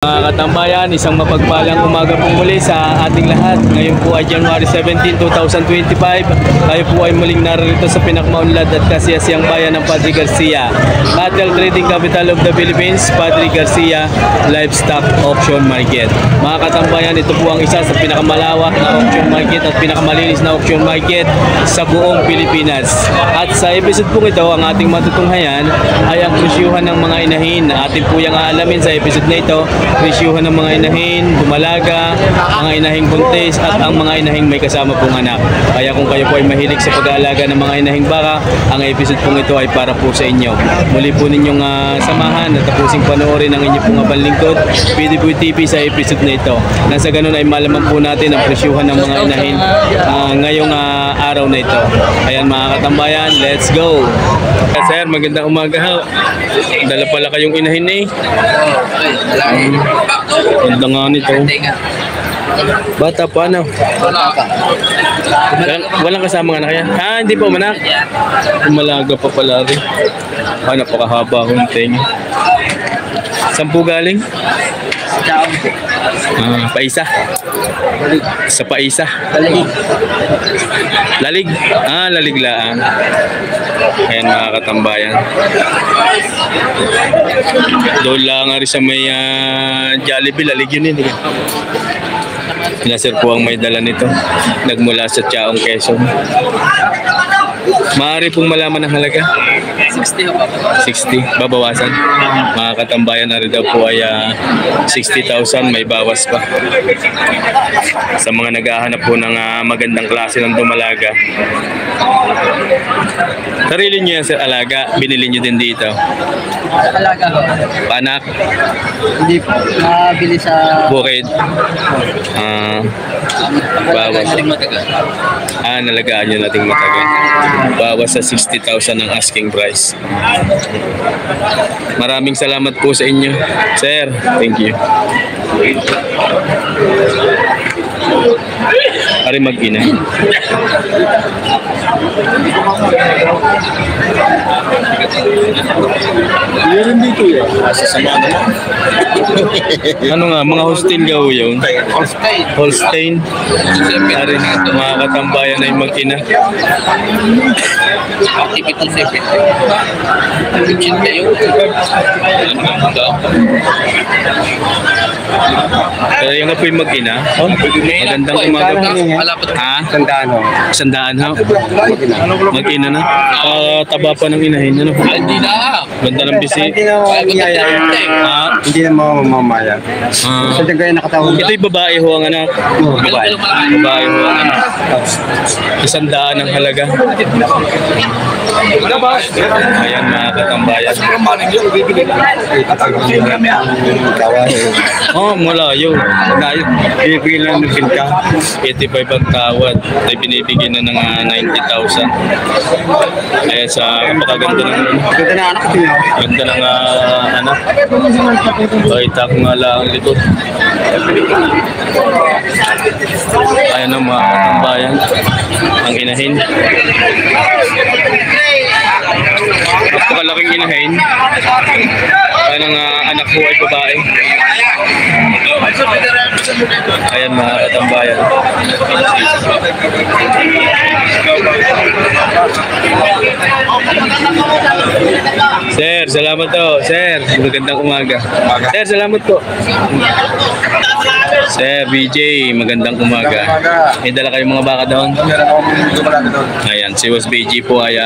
Mga katambayan, isang mapagpalang umaga po muli sa ating lahat. Ngayon po ay January 17, 2025. Tayo po ay muling narito sa pinakamaunlad at kasiyasiyang bayan ng Padre Garcia, Cattle Trading Capital of the Philippines, Padre Garcia Livestock Auction Market. Mga katambayan, ito po ang isa sa pinakamalawak na auction market at pinakamalinis na auction market sa buong Pilipinas. At sa episode po ito, ang ating matutunghayan ay ang presyuhan ng mga inahin. Atin po yung aalamin sa episode na ito, presyuhan ng mga inahin, bumalaga, mga inahing buntis at ang mga inahing may kasama pong anak. Kaya kung kayo po ay mahilig sa pag-aalaga ng mga inahing baka, ang episode pong ito ay para po sa inyo. Muli po ninyong samahan at tapusing panoorin ang inyong pong abang lingkod, PDBoy TV sa episode na ito. Nasa ganun ay malaman po natin ang presyuhan ng mga inahin ngayong araw na ito. Ayan mga katambayan, let's go! Sir, magandang umaga. Dala pala kayong inahin eh. Ganda nga nito. Bata pa ano? Walang kasamang anak yan? Hindi po manak. Malaga pa pala rin. Napakahaba hunting. Saan po galing? Paisa. Sa Paisa. Lalig. Lalig lang. Ayan mga katambayan. Doon lang nga rin sa may Jollibee, lalig yun eh. Nasir po ang may dala nito. Nagmula sa Chaong, Quezon. Maaari pong malaman ang halaga? 60. Babawasan. Mga katambayan na rin daw po ay 60,000, may bawas pa. Sa mga naghahanap po ng magandang klase ng dumalaga. Sarili nyo yan sir, alaga. Binili nyo din dito. Alaga ko. Panak? Hindi po. Nabili sa... Bukid? Bawas. Nalagaan nyo nating matagal. Bawas sa 60,000 ang asking price. Maraming salamat po sa inyo. Sir, thank you. Ari mag-ina. Meron dito yan. Ano nga, mga Holstein gaw yun? Holstein. Ari, mga katambayan ay mag-ina. Typical 70. Kaya yung apoy mag-ina. Magandang umaga. Sandaan ho. Sandaan ha? Mag-ina na. Taba pa ng inahin. Ano? Hindi na. Ganda ng bisi. Hindi na mamamaya. Hindi na mamamaya. Sa dagay nakatawag. Ito'y babae ho ang anak. Babae. Babae ho ang anak. 100 ang halaga. Ayan mga katambayan. Malayo. Bibilan ng silka. 85 ang tawad. Ay binibigyan na ng 90,000. Kaya sa kapakaganda ng Ganda na anak ko. ganda ng anak. Pakita ko nga lang ang likod. Ayan ang mga katambayan. Ang inahin. Napakalaking inahin. Ayan ang anak ko ay babae. Ayan mga katambayan. Sir, salamat to. Sir, magandang umaga. Sir, salamat po. Sir, BJ, magandang umaga. May dala kayong mga baka doon? Ayan, si Boss BJ po ay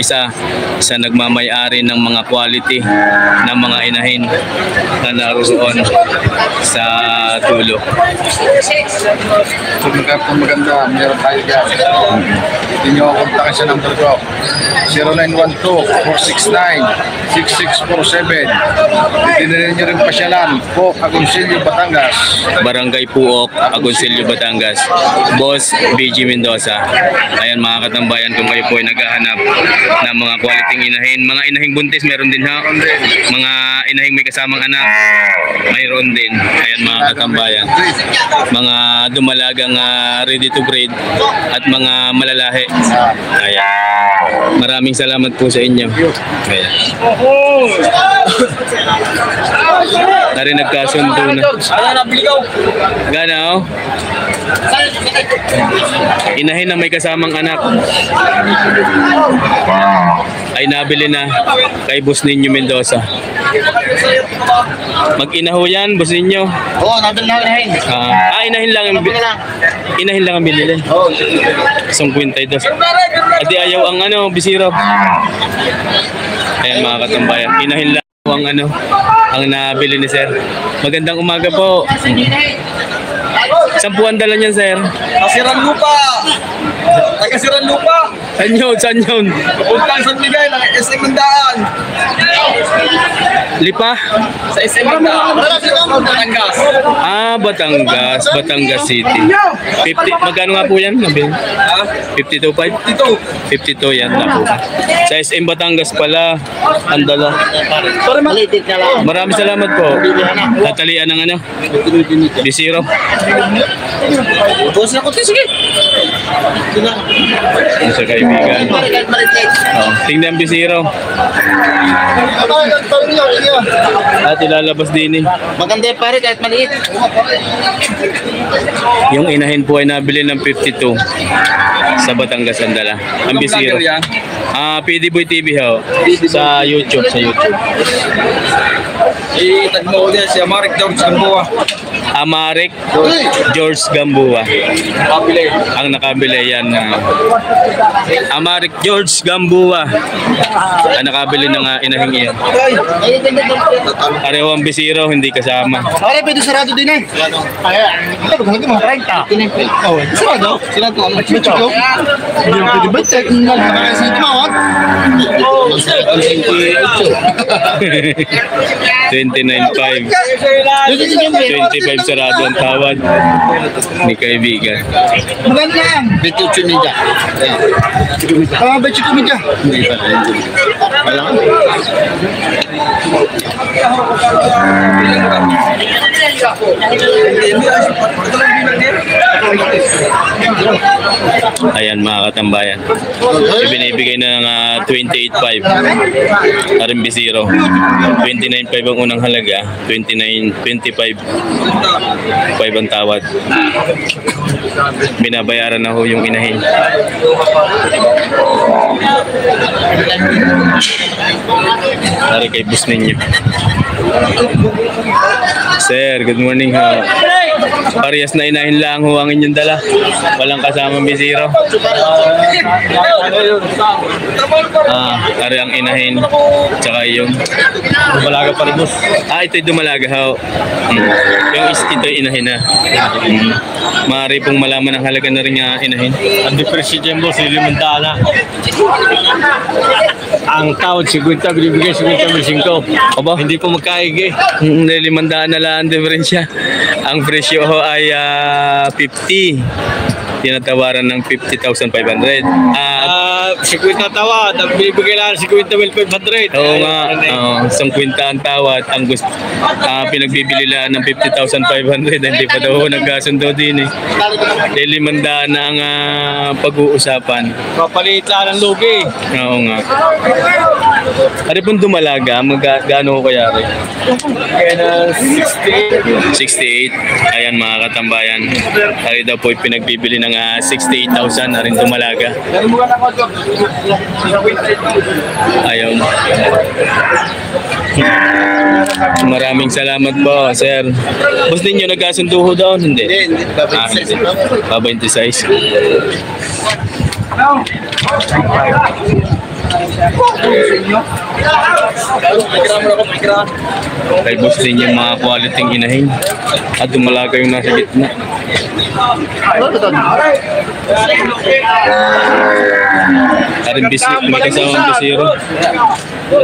isa sa nagmamay-ari ng mga quality ng mga inahin na naroon sa dulo. Maganda, meron tayo dyan. Hindi nyo kontakin sa number ko. 0912-469-6647. Dinilin nyo rin pasyalan po, Agoncillo, Batangas. Barangay Puok, Agoncillo, Batangas. Boss BG Mendoza. Ayan mga katambayan, kung kayo po ay naghahanap ng mga quality inahin. Mga inahing buntis meron din ha. Mga inahing may kasamang anak mayroon din. Ayan mga katambayan. Mga dumalagang ready to breed at mga malalahi. Ayan. Maraming salamat po sa inyo. Ayan. Nari nagkasundo na. Gana oh. Inahin na may kasamang anak. Ay nabili na kay Boss Ninyo Mendoza. Mag-inaho yan, Boss Ninyo. Oo, nandun na inahin. Inahin lang ang inahin lang ang binili. Oo. 52. Adi ayaw ang bisiro. Ayan mga katambayan, inahin lang ang ang nabili ni Sir. Magandang umaga po. Sampuan dala niyan, Sir. Kasiran lupa! Nagkasiran lupa! Saan yun? Puntang San Miguel, ang SM Mandaan. Lipa? Sa SM Mandaan. Batangas. Batangas City. 50, magkano nga po yan? 52.5? 52 yan na po. Sa SM Batangas pala, ang dala. Maraming salamat po. Tatalian ng bisiro. Boss na ko, sige. Sa kaibigan. Tingnan bisiro. At ilalabas din eh. Maganda yung pare kahit maliit. Yung inahin po ay nabili ng 52 sa Batangas ang dala. Ang bisiro. PD Boy TV ho. Sa YouTube. Itag mo ko din siya, Marek George Gamboa. Marek George Gamboa. Ang nakabili yan. Marek George Gamboa. Ang nakabili ng inahing iyan. Pareho ang bisiro, hindi kasama. Pare, pwede sarado din eh. Ito, kung mga 30. Oh, sarado. Sarado. Hindi pwede ba? Nagkakasito mo, 29.5. 25 sarado ang tawad ni kaibigan. maganda yan. Betutsu Media. Betutsu Media. Hindi pa. Wala ka? Ayan mga katambayan. Ibinibigay na ng 28.5. RMB 0. 29.5 ang unang halaga. 25 ang tawad. Binabayaran na ho yung inahin. Dari kay Boss Ninyo. Sir, good morning ho. Parehas na inahin lang ho ang inyong dala. Walang kasamang bisiro. Ari ang inahin. Tsaka yung Dumalaga pa rin, boss. Ito'y Dumalaga ho. Ito'y inahin na. Maaari pong malaman ang halaga na rin nga inahin. Ang depresyo dyan, boss, 5 na. Ang tawad, 50, binibigay 50, Aba? Hindi po magkaigi. 500 na lang ang diferensya. Ang presyo ho ay 50. Tinatawaran ng 50,500. 50 tawad, ang binibigay lang 50,500. Oo nga, 50 ang tawad. Ang pinagbibili lang ng 50,500. Hindi pa daw nagkasundo din eh. Dahil 500 na ang pag-uusapan. Papalit lang ng lugi. Oo nga. Ano pong Dumalaga? Gaano ko kaya rin? Kaya na 60. 68. Ayan mga katambayan. Ari daw po pinagbibili ng 68,000 na rin Dumalaga. Ayaw. Maraming salamat po, sir. Boss ninyo nagkasundo ho daw? Hindi. Hindi. Hindi. 26. Kay Boss ninyo mga quality inahin. At Dumalaga yung nasa gitna. Karin may kasamang bisiro.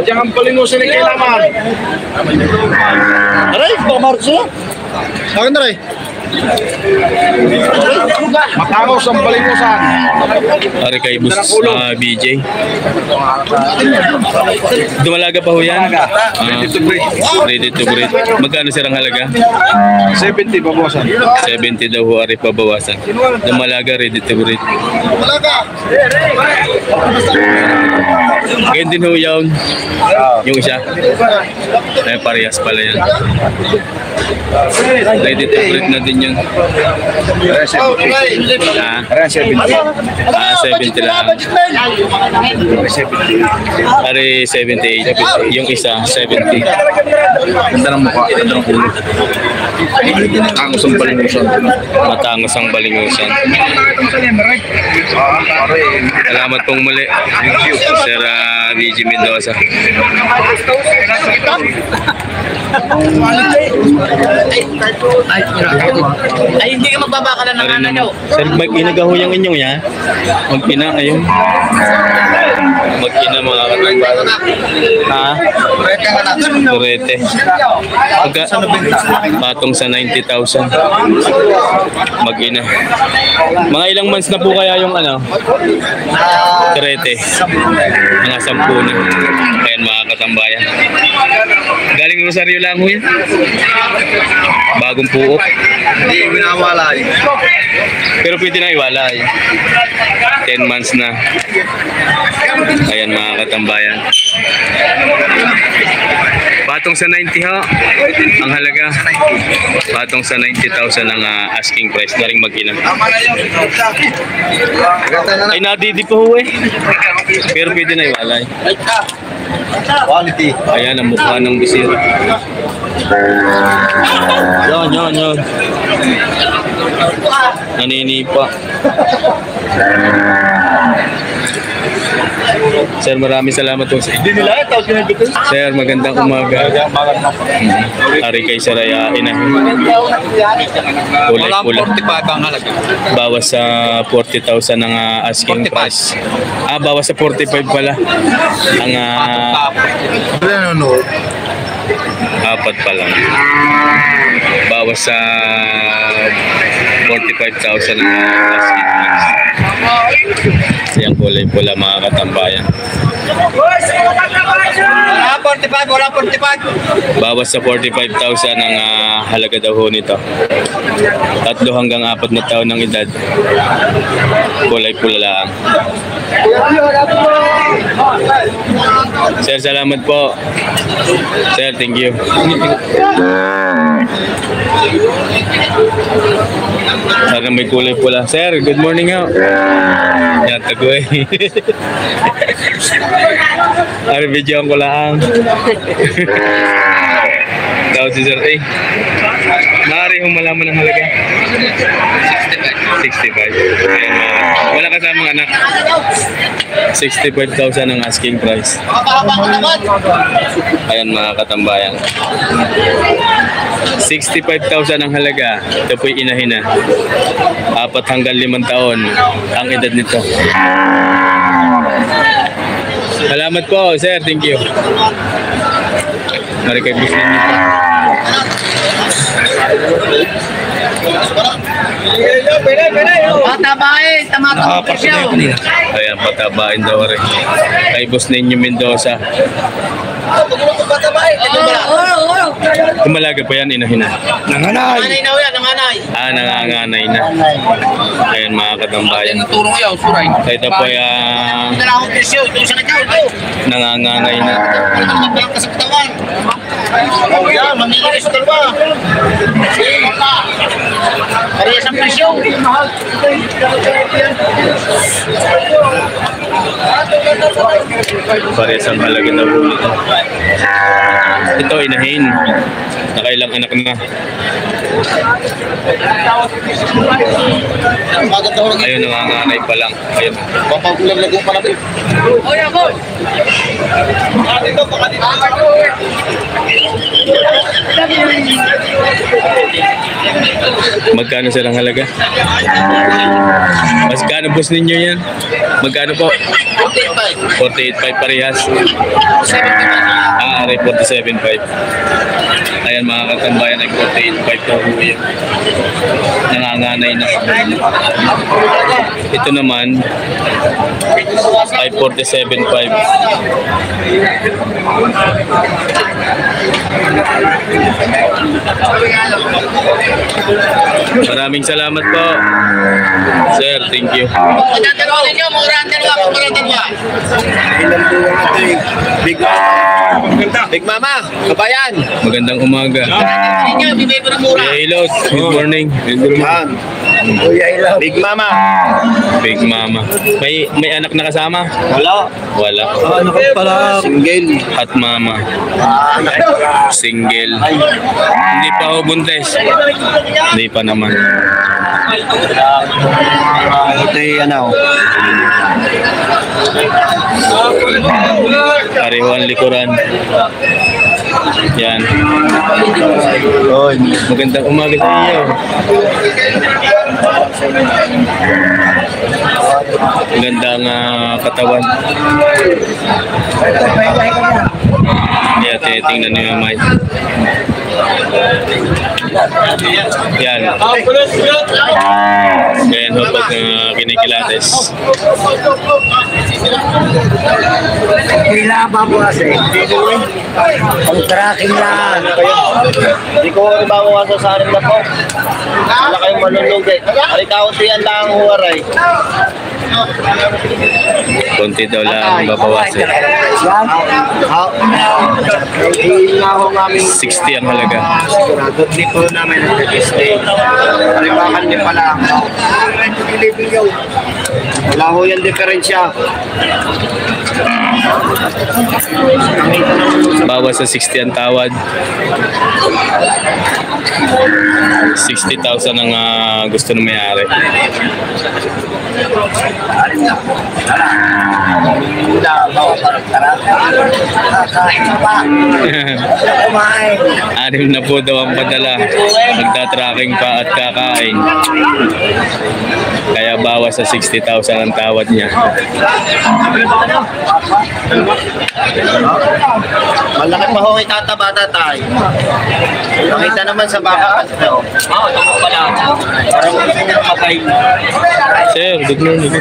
Diyan ang palinusan ni kailangan. Aray, pamarot sila. Akin na rin. Matangos ang palinusan. Ari kay Boss BJ. Dumalaga pa ho yan? Ready to breed. Magkano sir ang halaga? 70 babawasan. 70 daw ho, ari pabawasan. Dumalaga, ready to breed. Talaga. Ganyan din ho yung isa. Ay, parehas pala yan. Ready to breed na din yun. Ah, 70 lang. Pare 78. Yung isa, 70. Ganda ng mukha, ganda ng ulo. Ang usang balingusan. Matangos ang balingusan. Salamat pong muli, Sir VG Mendoza. Ay, hindi ka magbabaka ng ano. Sir, mag-inaga ho yung inyong ya. Mag-ina, ayun. Mag-ina mga katambayan. Ha? Turete. Patong sa 90,000. Mag-ina. Mga ilang months na po kaya yung ano? Turete. Mga 10 na. Ayan mga katambayan. Galing Rosario lang ho yan. Bagong puok. Hindi, minawala eh. Pero pwede na iwalay. 10 months na. Ayan mga katambayan. Patong sa 90 ho. Ang halaga. Patong sa 90,000 ang asking price na rin mag-ina. Ay nadidi po ho eh. Pero pwede na iwalay. Quality. Ayan ang mukha ng bisira. Yan. Naninipa. Sir, maraming salamat po sa inyo. Sir, magandang umaga. Ari kay Saraya, inahin. Kulay pula. 45 ang halaga. Bawas sa 40,000 ang asking price. Bawas sa 45 pala. Ang Ano? apat pa lang. Bawas sa 45,000 ang asking price. Yan kulay pula mga katambayan. Wala 45, wala 45. Bawas sa 45,000 ang halaga daw ho nito. 3 hanggang 4 na taon ng edad. Kulay pula lang. Sir, salamat po. Sir, thank you. Sana may kulay pula. Sir, good morning ho. Yan, tagoy. Ari, videoan ko lang. Daw si Sir A. Maaari hong malaman ng halaga. 65. Ayan, wala kasamang anak. 65,000 ang asking price. Ayan mga katambayan. 65,000 ang halaga. Ito po'y inahin na. 4 hanggang 5 taon ang edad nito. Salamat po, sir. Thank you. Mari kayo bis ninyo po. Patabain, tamatang presyo. Ayan, patabain daw rin. Kay Boss Ninyo Mendoza. Kumalaga pa yan, inahin na. Nanganay! Nanay na yan, nanganay. Nanganganay na. Ayan mga katambayan. Turo ko yan, suray. Ito po ay Dala akong presyo, ito sa kanya, ito. nanganganay na. Ang kasakitawan. Oh, yan, mamigilis ka ba? Parehas ang presyo. Parehas ang halaga na po nito. Ito, inahin. Nakailang anak na. Ayun, nanganganay pa lang. Ayun. Papagulag-lago pa natin. Oh, yan, boy. Magkano sir ang halaga? Magkano boss ninyo yan? Magkano po? 48.5 parehas. Aray 47.5. Ayan mga katambayan ay 48.5 na po yun. Nanganganay na. Ito naman ay 47.5. Maraming salamat po. Sir, thank you. Pagkatagawa ninyo, mga mura ang dalawa, mura ang dalawa. Ilan po yung ito eh. Big Mama, kabayan. Magandang umaga. Ninyo, bibigay ko ng mura. Kuya Ilot, good morning. Kuya Ilaw. Big Mama. Big Mama. May anak na kasama? Wala. Wala. Ano ka pala? Single. At mama. Single. Hindi pa ako buntes. Hindi pa naman. Ito yung ano. Pareho ang likuran. Yan. Oy. Magandang umaga sa iyo. Magandang katawan. Yan, tinitingnan ni Mamay. Yan. Yan, hopag na kinikilates. Kailangan pa po kasi. Pang-tracking lang. Hindi ko babawasan sa akin na po. Wala kayong manunugit. Alikaunti yan lang ang huwaray. Konti daw lang babawasan. Hindi nga ako namin 60 ang halaga. sigurado. Hindi po namin nag-stay. Alibakan din pala. Wala ho yung diferensya. Bawas sa 60 ang tawad. 60,000 ang gusto ng may-ari. Kumain. 6 na po daw ang padala. Nagtatracking pa at kakain. Kaya bawas sa 60,000 ang tawad niya. Malaki pa ho ang itataba tatay. Nakita naman sa baka. Oo, tama pala. Parang matay. Sir, good morning.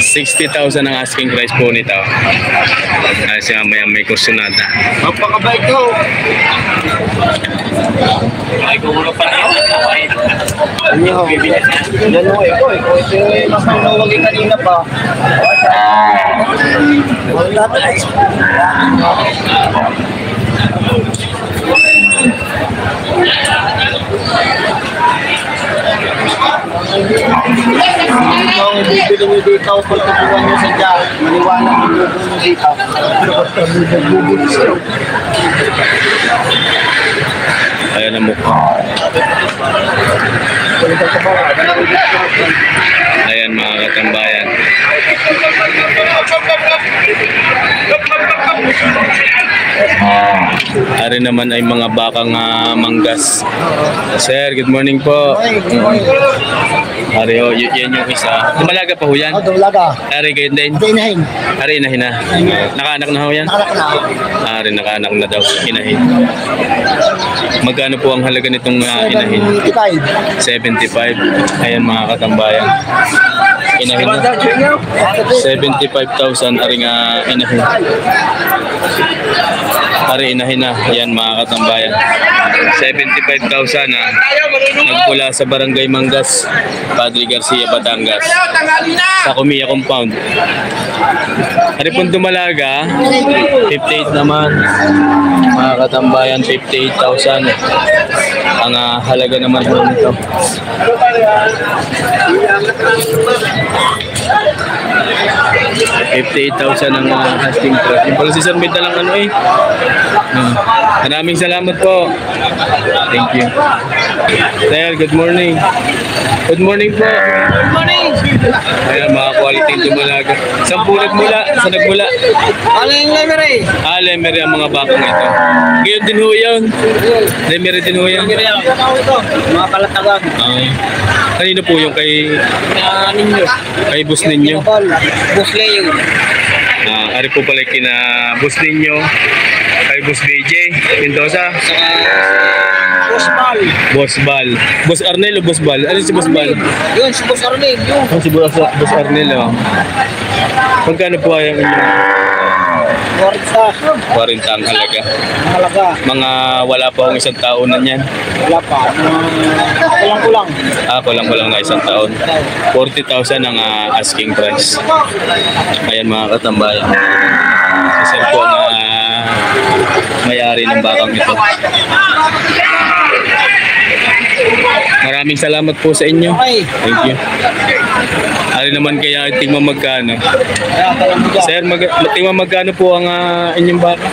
60,000 ang asking price po nito. Kasi mamaya may kusunada. Magpakabait ko. Ay, kumulo pa na Yan ho. Yan ho ito. Ito yung mas nanawagi kanina pa. Wala tayo. Yung bibili nyo dito, pagkakuha nyo sa dyan, maliwanag yung lugo nyo dito. Ayan ang mukha. Ayan mga katambayan. Ari naman ay mga bakang manggas. Sir, good morning po. Ari ho, yan yung isa. Dumalaga pa ho yan? Ito, laga. Ari kayo din? Ito inahin. Ari inahin na. Nakaanak na ho yan? Nakanak na. Ari nakaanak na daw. Inahin. Magkano po ang halaga nitong inahin? 75. Ayan mga katambayan. Inahin na. 75,000 ari nga inahin. Ari inahin na. Yan mga katambayan. 75,000 na. Nagpula sa Barangay Mangas, Padre Garcia, Batangas. Sa Kumiya Compound. Ari pong dumalaga, 58 naman. Mga katambayan, 58,000. Ang halaga naman po nito. 58,000 ang asking price. Yung pala si Sir Med na lang ano eh. Maraming salamat po. Thank you. Sir, good morning. Good morning po. Good morning. Ayan, mga quality dumalaga. Saan po nagmula? Saan nagmula? Lemery. Lemery ang mga bakong ito. Ngayon din ho yun. Lemery din ho yan. Mga kalatagan. Kanino po yung kay Ninyo. kay boss ninyo? Bus Leo. Ari po pala kina boss ninyo, kay boss BJ Mendoza, Bus Bal. boss Bal, boss Arnel o boss Bal? Ano si boss Bal? Yun, si Bus Arnel. Yun. Si boss Arnel oh. Magkano po ang 40 ang halaga. Halaga. Mga wala pa akong isang taon na yan. Wala pa. Kulang-kulang. Kulang-kulang na isang taon. 40,000 ang asking price. Ayan mga katambayan. Si Sir po ang may-ari ng bakang ito. Maraming salamat po sa inyo. Thank you. Ari naman kaya tingnan magkano. Sir, tingnan magkano po ang inyong baka?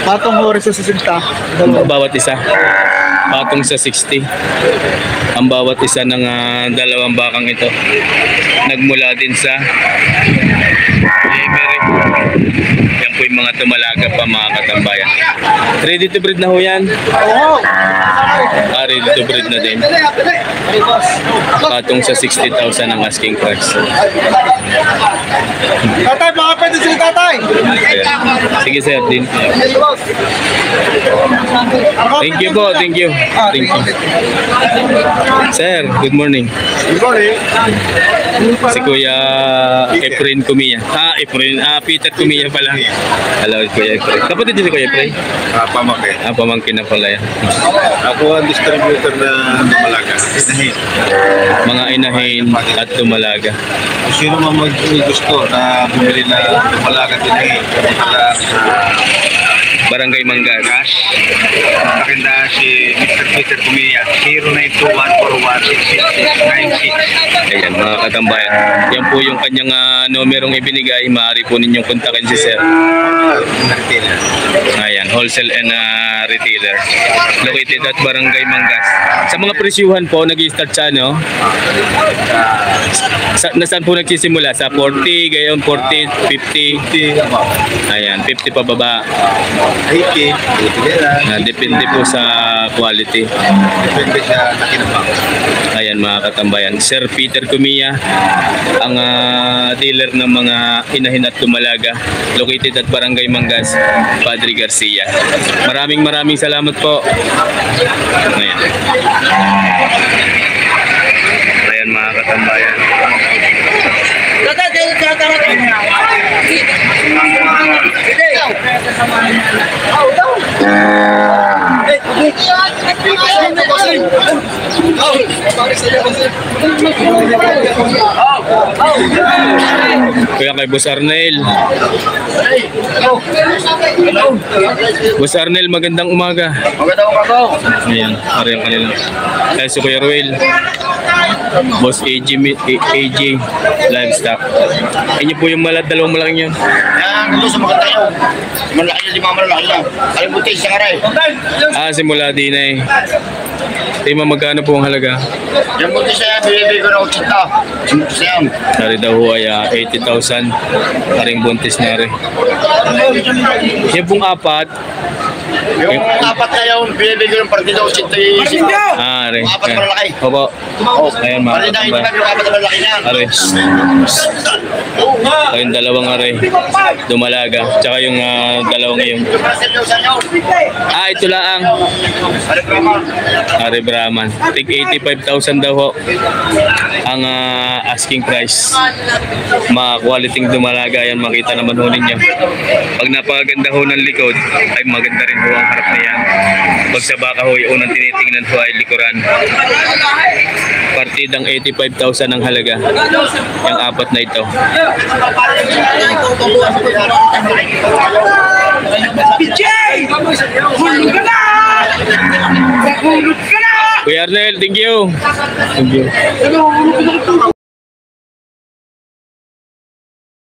Patong oras sa 60. Bawat isa. Patong sa 60. Ang bawat isa ng dalawang bakang ito. Nagmula din sa Emery. Yan po yung mga tumalaga pa mga katambayan. Ready to breed na ho yan? Oo. Ready to breed na din. Patong sa 60,000 ang asking price. Tatay, baka pwede sila tatay. Ayan. Sige sir, din. Thank you po, thank you. Thank you. Sir, good morning. Good morning. Si Kuya Efren Kumia. Peter Kumia pala. Hello, Kuya Efren. Kapatid din si Kuya Efren? Pamangkin. Pamangkin na pala yan. Ako ang distributor na Dumalaga. Inahin. Mga inahin at dumalaga. Kung sino man gusto na bumili na Dumalaga Inahin, pala Barangay Mangas. akin na si Mr. Peter Kumia, 0921416696. Ayan, mga katambayan. Yan po yung kanyang numerong ibinigay. Maaari po ninyong kontakin si Sir. Ayan, wholesale and retailer. Located at Barangay Mangas. Sa mga presyuhan po, nag-i-start siya, no? Nasaan po nagsisimula? Sa 40, gayon 40, 50. Ayan, 50 pababa. Depende po sa quality. Depende sa nakinabang. Ayan mga katambayan. Sir Peter Kumia, ang dealer ng mga inahin at dumalaga. Located at Barangay Mangas, Padre Garcia. Maraming salamat po. Ayan. Ayan mga katambayan. Kuya kay Boss Arnel. Boss Arnel, magandang umaga. Magandang umaga. Ayan, ari ang kanila. Kaya si Kuya Ruel. Boss AJ Livestock. Inyo po yung dalawang malaking yun. Yan, ito sa maganda yun. Malaki yan, di mga malaki yan. Kalimutin sa karay. Simula din eh. Tima, magkano po ang halaga? Yung buntis na yan, binibigay ko na 80. Yung buntis na yan. Nari daw ho ay 80,000. Karing buntis na rin. Yung pong apat. Yung apat na yun, binibigay ko ng partido 80. Rin. Apat na malaki. Opo. Ayan mga Partido na katambayan. yung apat na malaki na yan. Are. Ayun, dalawang are. Dumalaga. Tsaka yung dalawang ngayon. Yung Marcelo sa inyo. Ito lang. Ano Brahman? Are Brahman. Tig 85,000 daw ho. Ang asking price. Mga quality dumalaga yan. Makita naman ho ninyo. Pag napakaganda ho ng likod, ay maganda rin ho ang harap na yan. Pag sa baka ho, yung unang tinitingnan ho ay likuran. Partidang 85,000 ang halaga. Yung apat na ito. Kuya Arnel, thank you. Thank you.